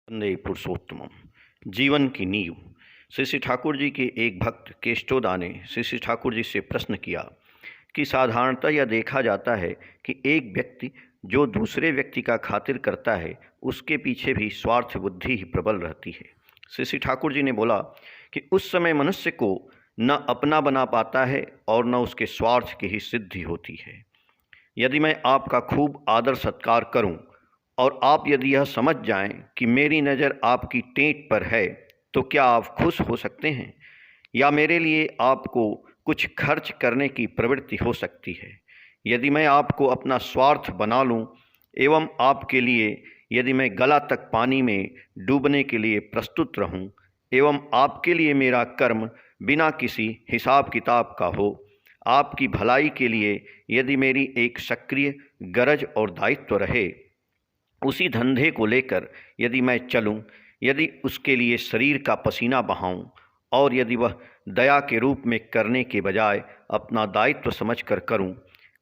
वंदे पुरुषोत्तमम। जीवन की नींव। श्री श्री ठाकुर जी के एक भक्त केष्टोदा ने श्री श्री ठाकुर जी से प्रश्न किया कि साधारणतः यह देखा जाता है कि एक व्यक्ति जो दूसरे व्यक्ति का खातिर करता है उसके पीछे भी स्वार्थ बुद्धि ही प्रबल रहती है। श्री श्री ठाकुर जी ने बोला कि उस समय मनुष्य को न अपना बना पाता है और न उसके स्वार्थ की ही सिद्धि होती है। यदि मैं आपका खूब आदर सत्कार करूं और आप यदि यह समझ जाएं कि मेरी नज़र आपकी टेंट पर है तो क्या आप खुश हो सकते हैं, या मेरे लिए आपको कुछ खर्च करने की प्रवृत्ति हो सकती है। यदि मैं आपको अपना स्वार्थ बना लूं एवं आपके लिए यदि मैं गला तक पानी में डूबने के लिए प्रस्तुत रहूं एवं आपके लिए मेरा कर्म बिना किसी हिसाब किताब का हो, आपकी भलाई के लिए यदि मेरी एक सक्रिय गरज और दायित्व रहे, उसी धंधे को लेकर यदि मैं चलूं, यदि उसके लिए शरीर का पसीना बहाऊं और यदि वह दया के रूप में करने के बजाय अपना दायित्व समझकर करूं,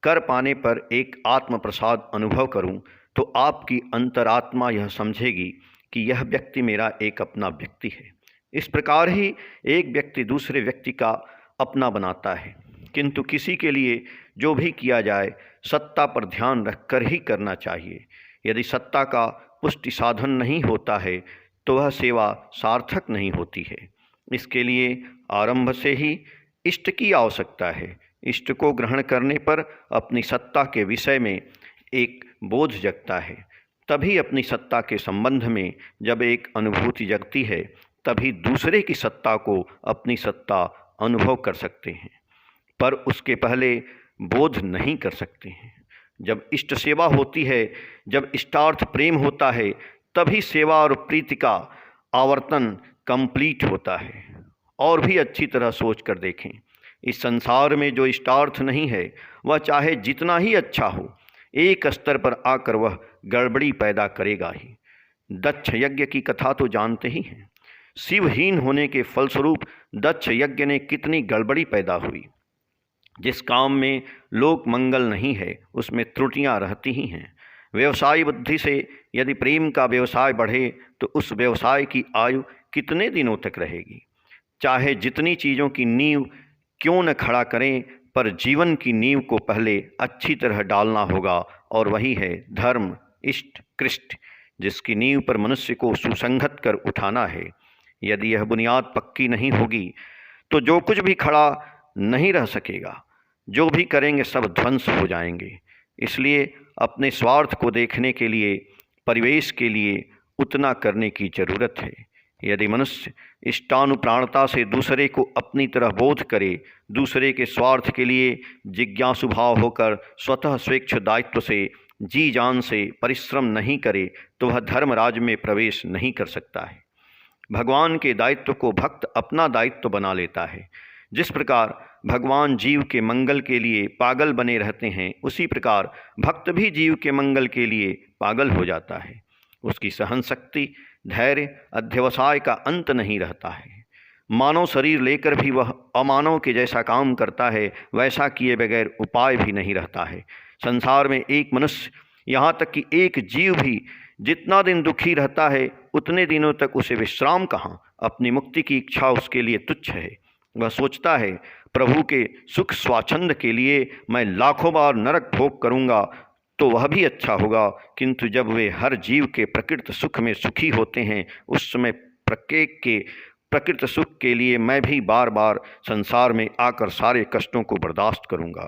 कर पाने पर एक आत्म प्रसाद अनुभव करूं, तो आपकी अंतरात्मा यह समझेगी कि यह व्यक्ति मेरा एक अपना व्यक्ति है। इस प्रकार ही एक व्यक्ति दूसरे व्यक्ति का अपना बनाता है, किंतु किसी के लिए जो भी किया जाए सत्ता पर ध्यान रखकर ही करना चाहिए। यदि सत्ता का पुष्टि साधन नहीं होता है तो वह सेवा सार्थक नहीं होती है। इसके लिए आरंभ से ही इष्ट की आवश्यकता है। इष्ट को ग्रहण करने पर अपनी सत्ता के विषय में एक बोध जगता है। तभी अपनी सत्ता के संबंध में जब एक अनुभूति जगती है तभी दूसरे की सत्ता को अपनी सत्ता अनुभव कर सकते हैं, पर उसके पहले बोध नहीं कर सकते हैं। जब इष्ट सेवा होती है, जब इष्टार्थ प्रेम होता है, तभी सेवा और प्रीति का आवर्तन कंप्लीट होता है। और भी अच्छी तरह सोच कर देखें, इस संसार में जो इष्टार्थ नहीं है वह चाहे जितना ही अच्छा हो, एक स्तर पर आकर वह गड़बड़ी पैदा करेगा ही। दक्ष यज्ञ की कथा तो जानते ही हैं। शिवहीन होने के फलस्वरूप दक्ष यज्ञ ने कितनी गड़बड़ी पैदा हुई। जिस काम में लोक मंगल नहीं है उसमें त्रुटियां रहती ही हैं। व्यवसाय बुद्धि से यदि प्रेम का व्यवसाय बढ़े तो उस व्यवसाय की आयु कितने दिनों तक रहेगी। चाहे जितनी चीज़ों की नींव क्यों न खड़ा करें, पर जीवन की नींव को पहले अच्छी तरह डालना होगा, और वही है धर्म, इष्ट, कृष्ट, जिसकी नींव पर मनुष्य को सुसंगत कर उठाना है। यदि यह बुनियाद पक्की नहीं होगी तो जो कुछ भी खड़ा नहीं रह सकेगा, जो भी करेंगे सब ध्वंस हो जाएंगे। इसलिए अपने स्वार्थ को देखने के लिए, परिवेश के लिए उतना करने की जरूरत है। यदि मनुष्य इष्टानुप्राणता से दूसरे को अपनी तरह बोध करे, दूसरे के स्वार्थ के लिए जिज्ञासु भाव होकर स्वतः स्वेच्छ दायित्व से जी जान से परिश्रम नहीं करे, तो वह धर्मराज में प्रवेश नहीं कर सकता है। भगवान के दायित्व को भक्त अपना दायित्व बना लेता है। जिस प्रकार भगवान जीव के मंगल के लिए पागल बने रहते हैं, उसी प्रकार भक्त भी जीव के मंगल के लिए पागल हो जाता है। उसकी सहन शक्ति, धैर्य, अध्यवसाय का अंत नहीं रहता है। मानव शरीर लेकर भी वह अमानव के जैसा काम करता है, वैसा किए बगैर उपाय भी नहीं रहता है। संसार में एक मनुष्य, यहाँ तक कि एक जीव भी जितना दिन दुखी रहता है उतने दिनों तक उसे विश्राम कहाँ। अपनी मुक्ति की इच्छा उसके लिए तुच्छ है। वह सोचता है प्रभु के सुख स्वाच्छंद के लिए मैं लाखों बार नरक भोग करूँगा तो वह भी अच्छा होगा, किंतु जब वे हर जीव के प्रकृत सुख में सुखी होते हैं उस समय प्रत्येक के प्रकृत सुख के लिए मैं भी बार बार संसार में आकर सारे कष्टों को बर्दाश्त करूँगा।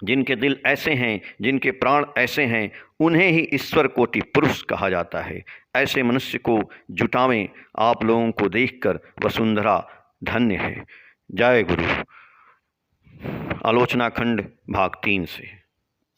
जिनके दिल ऐसे हैं, जिनके प्राण ऐसे हैं, उन्हें ही ईश्वर कोटि पुरुष कहा जाता है। ऐसे मनुष्य को जुटावें। आप लोगों को देखकर वसुंधरा धन्य है। जय गुरु। आलोचना खंड भाग 3 से।